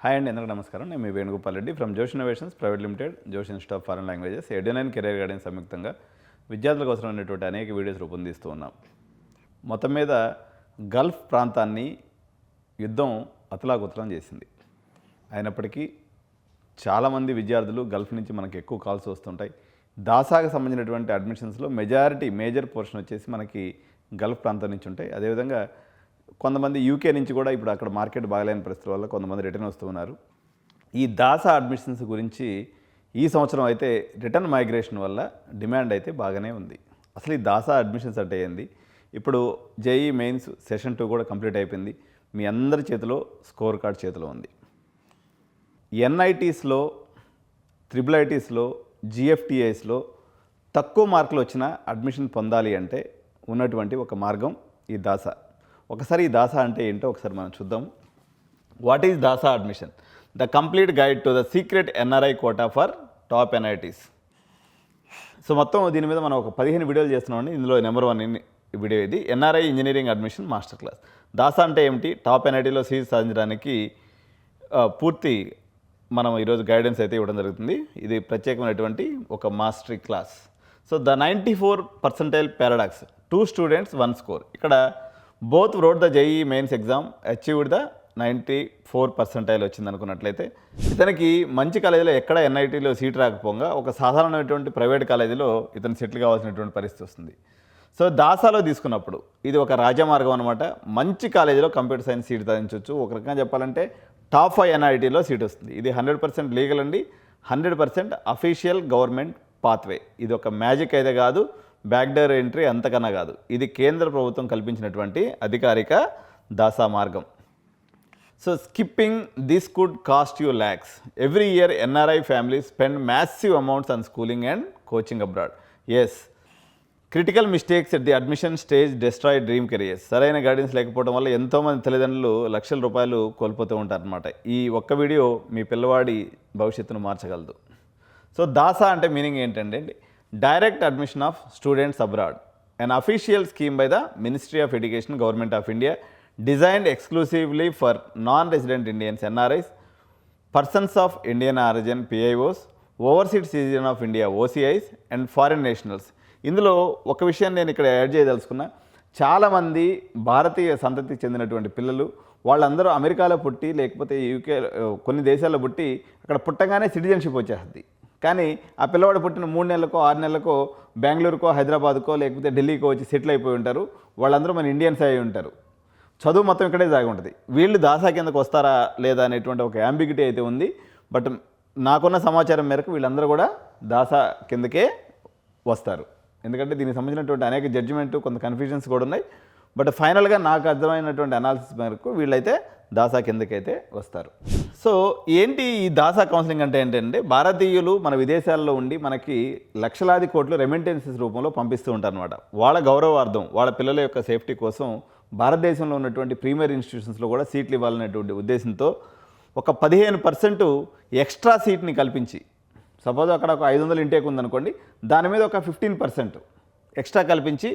Hi అండి, అందరికీ నమస్కారం. నేను మీ Venugopal Reddy from Josh Innovations private limited, Josh Institute of foreign languages, Edunine career guidance సంయుక్తంగా విద్యార్థులకు అవసరమైనటువంటి అనేక వీడియోస్ రూపొందిస్తూ ఉన్నాం. మొత్తం మీద గల్ఫ్ ప్రాంతాన్ని యుద్ధం అతలాకుతలం చేసింది. అయినప్పటికీ చాలామంది విద్యార్థులు గల్ఫ్ నుంచి మనకి ఎక్కువ కాల్స్ వస్తుంటాయి. దాసాకు సంబంధించినటువంటి అడ్మిషన్స్లో మేజర్ పోర్షన్ వచ్చేసి మనకి గల్ఫ్ ప్రాంతం నుంచి ఉంటాయి. అదేవిధంగా కొంతమంది యూకే నుంచి కూడా ఇప్పుడు అక్కడ మార్కెట్ బాగలేని పరిస్థితుల వల్ల కొంతమంది రిటర్న్ వస్తూ ఉన్నారు. ఈ దాసా అడ్మిషన్స్ గురించి ఈ సంవత్సరం అయితే రిటర్న్ మైగ్రేషన్ వల్ల డిమాండ్ అయితే బాగానే ఉంది. అసలు ఈ దాసా అడ్మిషన్స్ అంటే ఏంది? ఇప్పుడు జేఈ మెయిన్స్ సెషన్ 2 కూడా కంప్లీట్ అయిపోయింది. మీ అందరి చేతిలో స్కోర్ కార్డ్ చేతిలో ఉంది. ఎన్ఐటీస్లో, ట్రిపుల్ ఐటీస్లో, జిఎఫ్టిఐస్లో తక్కువ మార్కులు వచ్చిన అడ్మిషన్ పొందాలి అంటే ఉన్నటువంటి ఒక మార్గం ఈ దాసా. ఒకసారి ఈ దాసా అంటే ఏంటో ఒకసారి మనం చూద్దాం. What is DASA admission? The complete guide to the secret NRI quota for top NITs. So మొత్తం దీని మీద మనం ఒక 15 వీడియోలు చేస్తున్నామండి. ఇందులో నెంబర్ 1 వీడియో ఇది, NRI engineering admission master class. DASA అంటే ఏమిటి, టాప్ ఎన్ఐటీలో సీట్ సాధించడానికి పూర్తి మనం ఈరోజు గైడెన్స్ అయితే ఇవ్వడం జరుగుతుంది. ఇది ప్రత్యేకమైనటువంటి ఒక mastery class. So the 94 percentile paradox, 2 students 1 score. ఇక్కడ both wrote the JEE Mains exam achieved the 94 percentile వచ్చింది అనుకున్నట్లయితే, ఇతనికి మంచి కాలేజీలో ఎక్కడ ఎన్ఐటీలో సీట్ రాకపోగా ఒక సాధారణమైనటువంటి ప్రైవేట్ కాలేజీలో ఇతను సెటిల్ కావాల్సినటువంటి పరిస్థితి వస్తుంది. సో దాసాలో తీసుకున్నప్పుడు ఇది ఒక రాజమార్గం అనమాట. మంచి కాలేజీలో కంప్యూటర్ సైన్స్ సీట్ సాధించవచ్చు. ఒక రకంగా చెప్పాలంటే టాప్ 5 ఎన్ఐటీలో సీట్ వస్తుంది. ఇది 100% లీగల్ అండి, 100% అఫీషియల్ గవర్నమెంట్ పాత్వే. ఇది ఒక మ్యాజిక్ అయితే కాదు, బ్యాక్డోర్ ఎంట్రీ అంతకన్నా కాదు. ఇది కేంద్ర ప్రభుత్వం కల్పించినటువంటి అధికారిక దాసా మార్గం. So skipping this could cost you lakhs. Every year NRI families spend massive amounts on schooling and coaching abroad. Yes, critical mistakes at the admission stage destroy dream careers. సరైన guidance లేకపోవడం వల్ల ఎంతోమంది తల్లిదండ్రులు లక్షల రూపాయలు కోల్పోతూ ఉంటారనమాట. ఈ ఒక్క వీడియో మీ పిల్లవాడి భవిష్యత్తును మార్చగలదు. సో దాసా అంటే మీనింగ్ ఏంటంటే, direct admission of students abroad, an official scheme by the ministry of education, government of India, designed exclusively for non-resident Indians, NRIs, persons of Indian origin, PIOs, overseas citizen of India, OCIs, and foreign nationals. ఇందులో ఒక విషయాన్ని నేను ఇక్కడ add చేయదలుచుకున్నా. చాలామంది భారతీయ సంతతికి చెందినటువంటి పిల్లలు, వాళ్ళందరూ అమెరికాలో పుట్టి లేకపోతే యూకే కొన్ని దేశాల్లో పుట్టి అక్కడ పుట్టగానే సిటిజన్షిప్ వచ్చేస్తుంది. కానీ ఆ పిల్లవాడు పుట్టిన 3 నెలలకో 6 నెలలకో బెంగళూరుకో హైదరాబాద్కో లేకపోతే ఢిల్లీకో వచ్చి సెటిల్ అయిపోయి ఉంటారు. వాళ్ళందరూ మన ఇండియన్స్ అయి ఉంటారు. చదువు మొత్తం ఇక్కడే సాగి ఉంటుంది. వీళ్ళు దాసా కిందకు వస్తారా లేదా అనేటువంటి ఒక యాంబిగిటీ అయితే ఉంది. బట్ నాకున్న సమాచారం మేరకు వీళ్ళందరూ కూడా దాసా కిందకే వస్తారు. ఎందుకంటే దీనికి సంబంధించినటువంటి అనేక జడ్జిమెంట్, కొంత కన్ఫ్యూజన్స్ కూడా ఉన్నాయి. బట్ ఫైనల్గా నాకు అర్థమైనటువంటి అనాలిసిస్ మేరకు వీళ్ళైతే దాసా కిందకైతే వస్తారు. సో ఏంటి ఈ దాసా కౌన్సిలింగ్ అంటే ఏంటంటే, భారతీయులు మన విదేశాల్లో ఉండి మనకి లక్షలాది కోట్లు రెమిటెన్సెస్ రూపంలో పంపిస్తూ ఉంటారు అనమాట. వాళ్ళ గౌరవార్థం, వాళ్ళ పిల్లల యొక్క సేఫ్టీ కోసం భారతదేశంలో ఉన్నటువంటి ప్రీమియర్ ఇన్స్టిట్యూషన్స్లో కూడా సీట్లు ఇవ్వాలనేటువంటి ఉద్దేశంతో ఒక 15% ఎక్స్ట్రా సీట్ని కల్పించి, సపోజ్ అక్కడ ఒక 500 ఇంటేక్ ఉందనుకోండి, దాని మీద ఒక 15% ఎక్స్ట్రా కల్పించి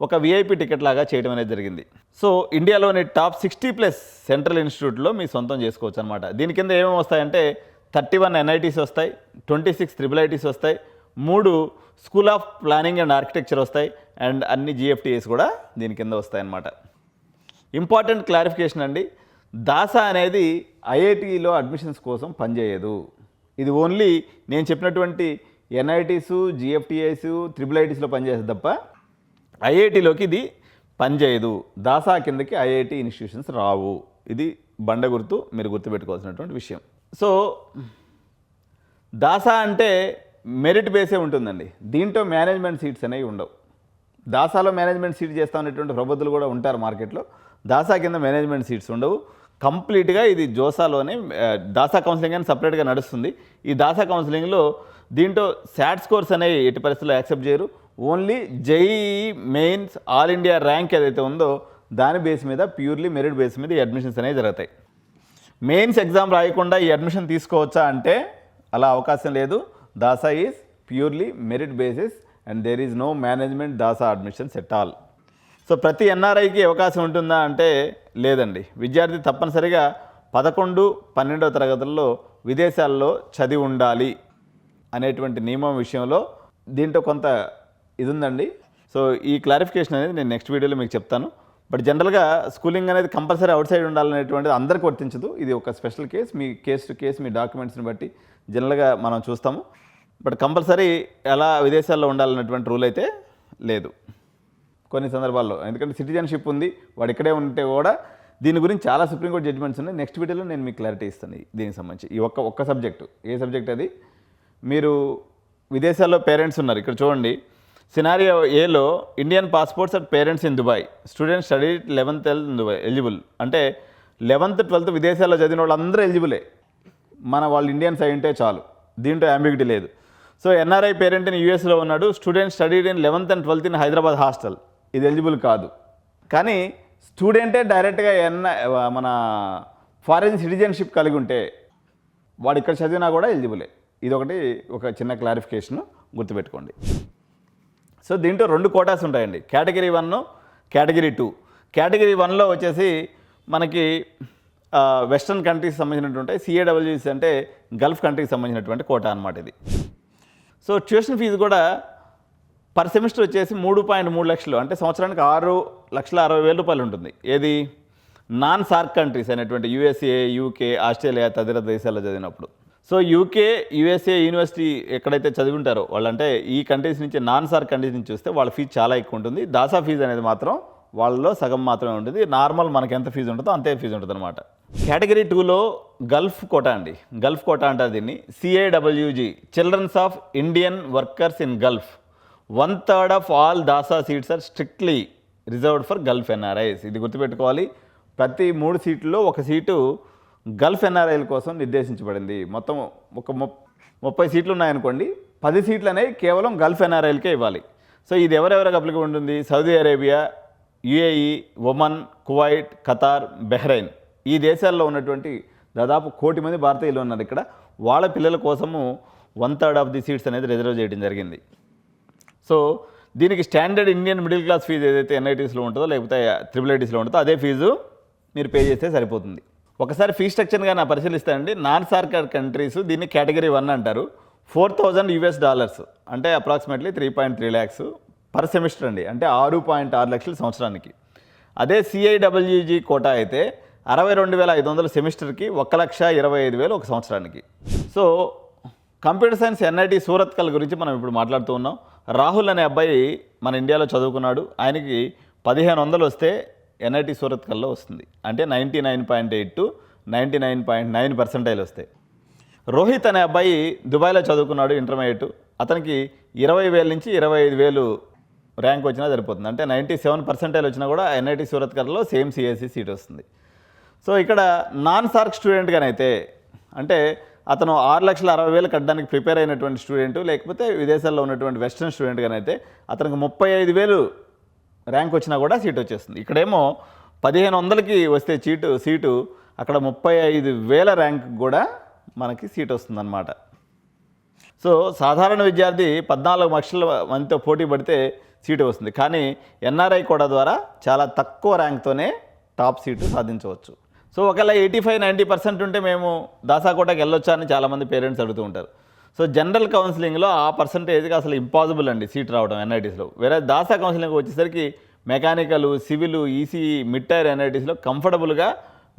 ఒక విఐపి టికెట్ లాగా చేయడం అనేది జరిగింది. సో ఇండియాలోని టాప్ 60+ సెంట్రల్ ఇన్స్టిట్యూట్లో మీ సొంతం చేసుకోవచ్చు అనమాట. దీని కింద ఏమేమి వస్తాయంటే 31 ఎన్ఐటీస్ వస్తాయి, 26 ట్రిపుల్ ఐటీస్ వస్తాయి, 3 school of planning and architecture వస్తాయి, అండ్ అన్ని జిఎఫ్టిఎస్ కూడా దీని కింద వస్తాయన్నమాట. ఇంపార్టెంట్ క్లారిఫికేషన్ అండి, దాసా అనేది ఐఐటీలో అడ్మిషన్స్ కోసం పనిచేయదు. ఇది ఓన్లీ నేను చెప్పినటువంటి ఎన్ఐటీసు, జిఎఫ్టిఐస్, ట్రిపుల్ ఐటీస్లో పనిచేస్తుంది తప్ప ఐఐటీలోకి ఇది పనిచేయదు. దాసా కిందకి ఐఐటీ ఇన్స్టిట్యూషన్స్ రావు. ఇది బండ గుర్తు, మీరు గుర్తుపెట్టుకోవాల్సినటువంటి విషయం. సో దాసా అంటే మెరిట్ బేసే ఉంటుందండి. దీంట్లో మేనేజ్మెంట్ సీట్స్ అనేవి ఉండవు. దాసాలో మేనేజ్మెంట్ సీట్ చేస్తా ఉన్నటువంటి ప్రబుద్ధులు కూడా ఉంటారు మార్కెట్లో. దాసా కింద మేనేజ్మెంట్ సీట్స్ ఉండవు. కంప్లీట్గా ఇది జోసాలోనే దాసా కౌన్సిలింగ్ అని సపరేట్గా నడుస్తుంది. ఈ దాసా కౌన్సిలింగ్లో దీంట్లో శాట్ స్కోర్స్ అనేవి ఎట్టి పరిస్థితుల్లో యాక్సెప్ట్ చేయరు. Only JEE mains all India rank ఏదైతే ఉందో దాని బేస్ మీద, ప్యూర్లీ మెరిట్ బేస్ మీద ఈ అడ్మిషన్స్ అనేవి జరుగుతాయి. మెయిన్స్ ఎగ్జామ్ రాయకుండా ఈ అడ్మిషన్ తీసుకోవచ్చా అంటే అలా అవకాశం లేదు. DASA is purely merit basis and there is no management DASA admissions at all. So ప్రతి ఎన్ఆర్ఐకి అవకాశం ఉంటుందా అంటే లేదండి. విద్యార్థి తప్పనిసరిగా 11, 12వ తరగతుల్లో విదేశాల్లో చదివి ఉండాలి అనేటువంటి నియమం విషయంలో దీంట్లో కొంత ఇది ఉందండి. సో ఈ క్లారిఫికేషన్ అనేది నేను నెక్స్ట్ వీడియోలో మీకు చెప్తాను. బట్ జనరల్గా స్కూలింగ్ అనేది కంపల్సరీ అవుట్ సైడ్ ఉండాలనేటువంటిది అందరికీ వర్తించదు. ఇది ఒక స్పెషల్ కేస్, మీ కేస్ టు కేస్ మీ డాక్యుమెంట్స్ని బట్టి జనరల్గా మనం చూస్తాము. బట్ కంపల్సరీ ఎలా విదేశాల్లో ఉండాలన్నటువంటి రూల్ అయితే లేదు కొన్ని సందర్భాల్లో. ఎందుకంటే సిటిజన్షిప్ ఉంది, వాడు ఇక్కడే ఉంటే కూడా దీని గురించి చాలా సుప్రీంకోర్టు జడ్జిమెంట్స్ ఉన్నాయి. నెక్స్ట్ వీడియోలో నేను మీకు క్లారిటీ ఇస్తాను దీనికి సంబంధించి. ఈ ఒక్క సబ్జెక్టు, ఏ సబ్జెక్ట్ అది, మీరు విదేశాల్లో పేరెంట్స్ ఉన్నారు. ఇక్కడ చూడండి, సినారియో ఏలో Indian passports and parents in Dubai, students study 11th in Dubai eligible. అంటే 11th, 12th విదేశాల్లో చదివిన వాళ్ళందరూ ఎలిజిబులే, వాళ్ళు ఇండియన్స్ అయి ఉంటే చాలు, దీంట్లో అంబిగ్యూటీ లేదు. సో ఎన్ఆర్ఐ పేరెంట్ ఇన్ యూఎస్లో ఉన్నాడు, student studied in 11th and 12th in Hyderabad hostel, ఇది ఎలిజిబుల్ కాదు. కానీ స్టూడెంటే డైరెక్ట్గా మన ఫారిన్ సిటిజన్షిప్ కలిగి ఉంటే వాడు ఇక్కడ చదివినా కూడా ఎలిజిబులే. ఇది ఒక చిన్న క్లారిఫికేషన్ గుర్తుపెట్టుకోండి. సో దీంట్లో 2 కోటాస్ ఉంటాయండి, కేటగిరీ 1, కేటగిరీ 2. కేటగిరీ 1లో వచ్చేసి మనకి వెస్ట్రన్ కంట్రీకి సంబంధించినటువంటి CAWS అంటే గల్ఫ్ కంట్రీకి సంబంధించినటువంటి కోటా అనమాట ఇది. సో ట్యూషన్ ఫీజు కూడా పర్ సెమిస్టర్ వచ్చేసి 3.3 లక్షలు, అంటే సంవత్సరానికి 6,60,000 రూపాయలు ఉంటుంది. ఏది నాన్ సార్క్ కంట్రీస్ అనేటువంటి USA, UK, ఆస్ట్రేలియా తదితర దేశాల్లో చదివినప్పుడు. సో UK, USA యూనివర్సిటీ ఎక్కడైతే చదివి ఉంటారో వాళ్ళంటే ఈ కంట్రీస్ నుంచి, నాన్ సార్క్ కంట్రీస్ నుంచి చూస్తే వాళ్ళ ఫీజు చాలా ఎక్కువ ఉంటుంది. దాసా ఫీజు అనేది మాత్రం వాళ్ళలో సగం మాత్రమే ఉంటుంది. నార్మల్ మనకి ఎంత ఫీజు ఉంటుందో అంతే ఫీజు ఉంటుంది అనమాట. కేటగిరీ 2లో గల్ఫ్ కోటా అండి, గల్ఫ్ కోటా అంటారు దీన్ని. CAWG, children's of Indian workers in Gulf. 1/3 of all DASA seats are strictly reserved for Gulf NRIs. ఇది గుర్తుపెట్టుకోవాలి. ప్రతి 3 సీట్లలో 1 సీటు గల్ఫ్ NRIల కోసం నిర్దేశించబడింది. మొత్తం ఒక 30 సీట్లు ఉన్నాయనుకోండి, 10 సీట్లు అనేవి కేవలం గల్ఫ్ NRIలకే ఇవ్వాలి. సో ఇది ఎవరెవరికి అప్లికబుల్ ఉంటుంది? Saudi Arabia, UAE, Oman, Kuwait, Qatar, Bahrain, ఈ దేశాల్లో ఉన్నటువంటి దాదాపు 1 కోటి మంది భారతీయులు ఉన్నారు ఇక్కడ. వాళ్ళ పిల్లల కోసము 1/3 ఆఫ్ ది సీట్స్ అనేది రిజర్వ్ చేయడం జరిగింది. సో దీనికి standard Indian middle class fees ఏదైతే NITsలో ఉంటుందో లేకపోతే IIITsలో ఉంటుందో అదే ఫీజు మీరు పే చేస్తే సరిపోతుంది. ఒకసారి ఫీ స్ట్రక్చర్ కానీ పరిశీలిస్తానండి. నాన్ సార్క్ కంట్రీస్ దీన్ని కేటగిరీ 1 అంటారు. $4,000 అంటే అప్రాక్సిమేట్లీ 3.3 lakhs పర్ సెమిస్టర్ అండి, అంటే 6.6 లక్షలు సంవత్సరానికి. అదే CIWG కోటా అయితే 62,500 సెమిస్టర్కి, 1,25,000 ఒక సంవత్సరానికి. So computer science NIT Surathkal గురించి మనం ఇప్పుడు మాట్లాడుతూ ఉన్నాం. రాహుల్ అనే అబ్బాయి మన ఇండియాలో చదువుకున్నాడు. ఆయనకి 1,500 వస్తే NIT సూరత్కల్లో వస్తుంది, అంటే 99.8 to 99.9% వస్తాయి. రోహిత్ అనే అబ్బాయి దుబాయ్లో చదువుకున్నాడు, ఇంటర్మీడియట్. అతనికి 20,000 నుంచి 25,000 ర్యాంక్ వచ్చినా సరిపోతుంది, అంటే 97% వచ్చినా కూడా NIT సూరత్కల్లో సేమ్ CSE సీట్ వస్తుంది. సో ఇక్కడ నాన్ సార్క్ స్టూడెంట్గానైతే, అంటే అతను 6,60,000 కట్టడానికి ప్రిపేర్ అయినటువంటి స్టూడెంట్, లేకపోతే విదేశాల్లో ఉన్నటువంటి వెస్ట్రన్ స్టూడెంట్గానైతే అతనికి 35,000 ర్యాంక్ వచ్చినా కూడా సీట్ వచ్చేస్తుంది. ఇక్కడేమో 1,500కి వస్తే సీటు అక్కడ 35,000 ర్యాంక్ కూడా మనకి సీట్ వస్తుందన్నమాట. సో సాధారణ విద్యార్థి 14 లక్షల మందితో పోటీ పడితే సీటు వస్తుంది, కానీ NRI కోటా ద్వారా చాలా తక్కువ ర్యాంక్తోనే టాప్ సీటు సాధించవచ్చు. సో ఒకవేళ 85-90% ఉంటే మేము దాసా కోటాకి వెళ్ళొచ్చా అని చాలామంది పేరెంట్స్ అడుగుతూ ఉంటారు. సో జనరల్ కౌన్సిలింగ్లో ఆ పర్సంటేజ్కి అసలు ఇంపాసిబుల్ అండి సీట్ రావడం NITsలో. వేరే దాసా కౌన్సిలింగ్ వచ్చేసరికి mechanical, civil, ECE, mid tier NITsలో కంఫర్టబుల్గా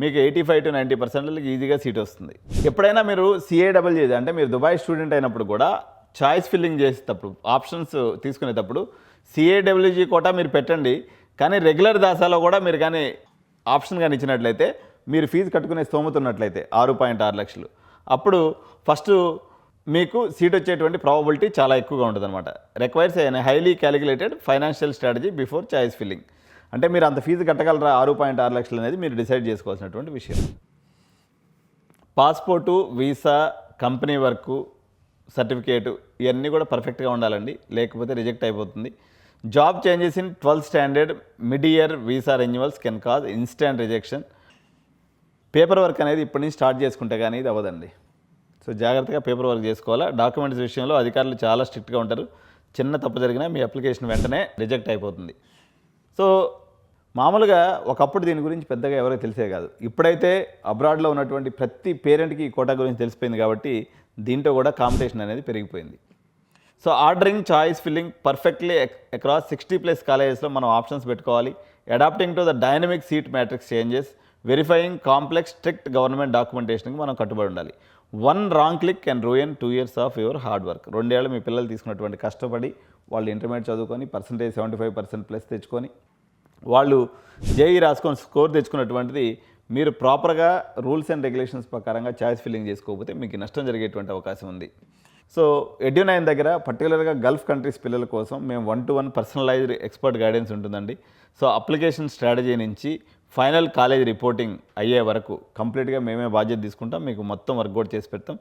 మీకు 85-90% ఈజీగా సీట్ వస్తుంది. ఎప్పుడైనా మీరు CAWG అంటే మీరు దుబాయ్ స్టూడెంట్ అయినప్పుడు కూడా చాయిస్ ఫిల్లింగ్ చేసేటప్పుడు, ఆప్షన్స్ తీసుకునేటప్పుడు CAWG కోటా మీరు పెట్టండి. కానీ రెగ్యులర్ దాసాలో కూడా మీరు కానీ ఆప్షన్ కానీ ఇచ్చినట్లయితే, మీరు ఫీజు కట్టుకునే స్తోమత ఉన్నట్లయితే 6.6 లక్షలు, అప్పుడు ఫస్ట్ మీకు సీట్ వచ్చేటువంటి ప్రాబబిలిటీ చాలా ఎక్కువగా ఉంటుంది అనమాట. Requires a highly calculated financial strategy before choice filling. అంటే మీరు అంత ఫీజు కట్టగలరా 6.6 లక్షలు అనేది మీరు డిసైడ్ చేసుకోవాల్సినటువంటి విషయం. Passport, visa, company work certificate ఇవన్నీ కూడా పర్ఫెక్ట్గా ఉండాలండి, లేకపోతే రిజెక్ట్ అయిపోతుంది. Job changes in 12th standard, mid year visa renewals can cause instant rejection. Paper work అనేది ఇప్పటి నుంచి స్టార్ట్ చేసుకుంటే కానీ ఇది అవ్వదండి. సో జాగ్రత్తగా పేపర్ వర్క్ చేసుకోవాలా. డాక్యుమెంట్స్ విషయంలో అధికారులు చాలా స్ట్రిక్ట్గా ఉంటారు. చిన్న తప్పు జరిగినా మీ అప్లికేషన్ వెంటనే రిజెక్ట్ అయిపోతుంది. సో మామూలుగా ఒకప్పుడు దీని గురించి పెద్దగా ఎవరికి తెలిసే కాదు. ఇప్పుడైతే అబ్రాడ్లో ఉన్నటువంటి ప్రతి పేరెంట్కి ఈ కోటా గురించి తెలిసిపోయింది కాబట్టి దీంట్లో కూడా కాంపిటీషన్ అనేది పెరిగిపోయింది. So ordering, choice filling perfectly across 60+ కాలేజెస్లో మనం ఆప్షన్స్ పెట్టుకోవాలి. Adapting to the dynamic seat matrix changes, verifying complex strict government డాక్యుమెంటేషన్కి మనం కట్టుబడి ఉండాలి. 1 wrong click can ruin 2 years of your hard work. 2 ఏళ్ళు మీ పిల్లలు తీసుకున్నటువంటి కష్టపడి వాళ్ళు ఇంటర్మీడియట్ చదువుకొని పర్సంటేజ్ 75% తెచ్చుకొని వాళ్ళు జేఈ రాసుకొని స్కోర్ తెచ్చుకున్నటువంటిది మీరు ప్రాపర్గా రూల్స్ అండ్ రెగ్యులేషన్స్ ప్రకారంగా చాయిస్ ఫిల్లింగ్ చేసుకోకపోతే మీకు నష్టం జరిగేటువంటి అవకాశం ఉంది. సో ఎడ్యు9 దగ్గర పర్టికులర్గా గల్ఫ్ కంట్రీస్ పిల్లల కోసం మేము 1-to-1 పర్సనలైజ్డ్ ఎక్స్పర్ట్ గైడెన్స్ ఉంటుందండి. సో అప్లికేషన్ స్ట్రాటజీ నుంచి ఫైనల్ కాలేజ్ రిపోర్టింగ్ అయ్యే వరకు కంప్లీట్గా మేమే బాధ్యత తీసుకుంటాం. మీకు మొత్తం వర్క్ కూడా చేసి పెడతాం.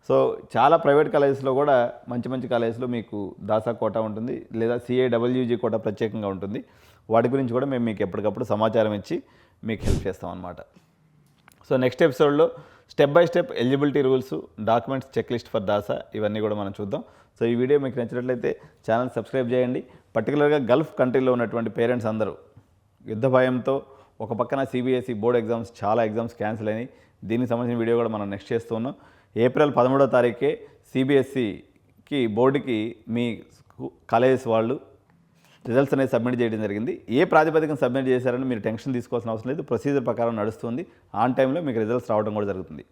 సో చాలా ప్రైవేట్ కాలేజెస్లో కూడా మంచి మంచి కాలేజెస్లో మీకు దాసా కోటా ఉంటుంది, లేదా CAWG కోటా ప్రత్యేకంగా ఉంటుంది. వాటి గురించి కూడా మేము మీకు ఎప్పటికప్పుడు సమాచారం ఇచ్చి మీకు హెల్ప్ చేస్తాం అన్నమాట. సో నెక్స్ట్ ఎపిసోడ్లో step by step eligibility rules, documents check list for DASA ఇవన్నీ కూడా మనం చూద్దాం. సో ఈ వీడియో మీకు నచ్చినట్లయితే ఛానల్ సబ్స్క్రైబ్ చేయండి. పర్టికులర్గా గల్ఫ్ కంట్రీలో ఉన్నటువంటి పేరెంట్స్ అందరూ యుద్ధ భయంతో ఒక పక్కన CBSE బోర్డ్ ఎగ్జామ్స్ చాలా ఎగ్జామ్స్ క్యాన్సిల్ అయినాయి. దీనికి సంబంధించిన వీడియో కూడా మనం నెక్స్ట్ చేస్తూ ఉన్నాం. ఏప్రిల్ 13వ తారీఖే CBSEకి బోర్డుకి మీ కాలేజెస్ వాళ్ళు రిజల్ట్స్ అనేది సబ్మిట్ చేయడం జరిగింది. ఏ ప్రాతిపదికన సబ్మిట్ చేశారని మీరు టెన్షన్ తీసుకోవాల్సిన అవసరం లేదు. ప్రొసీజర్ ప్రకారం నడుస్తుంది. ఆన్ టైంలో మీకు రిజల్ట్స్ రావడం కూడా జరుగుతుంది.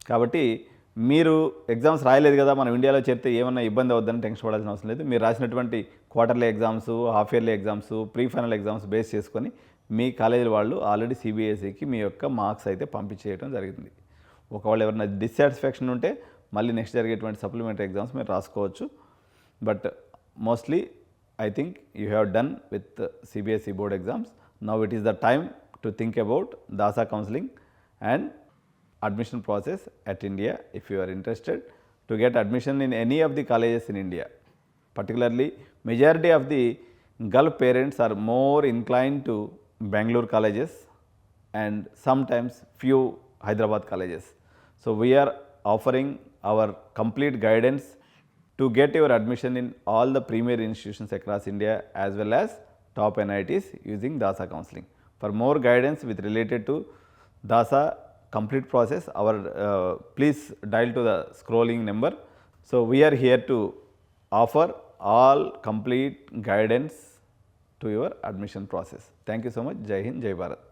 కాబట్టి మీరు ఎగ్జామ్స్ రాయలేదు కదా, మనం ఇండియాలో చేరితే ఏమన్నా ఇబ్బంది అవుద్దని టెన్షన్ పడాల్సిన అవసరం లేదు. మీరు రాసినటువంటి quarterly exams, half yearly exams, pre final exams base చేసుకొని మీ కాలేజీ వాళ్ళు ఆల్రెడీ CBSEకి మీ యొక్క మార్క్స్ అయితే పంపించేయడం జరిగింది. ఒకవేళ ఎవరైనా డిస్సాటిస్ఫాక్షన్ ఉంటే మళ్ళీ నెక్స్ట్ జరిగేటువంటి సప్లిమెంటరీ ఎగ్జామ్స్ మీరు రాసుకోవచ్చు. But mostly I think you have done with CBSE board exams. Now it is the time to think about DASA counseling and admission process at India. If you are interested to get admission in any of the colleges in India, particularly majority of the Gulf parents are more inclined to Bangalore colleges and sometimes few Hyderabad colleges. So we are offering our complete guidance to get your admission in all the premier institutions across India as well as top NITs using DASA counseling. For more guidance with related to DASA complete process, please dial to the scrolling number. So we are here to offer all complete guidance to your admission process. Thank you so much. Jai Hind, Jai Bharat.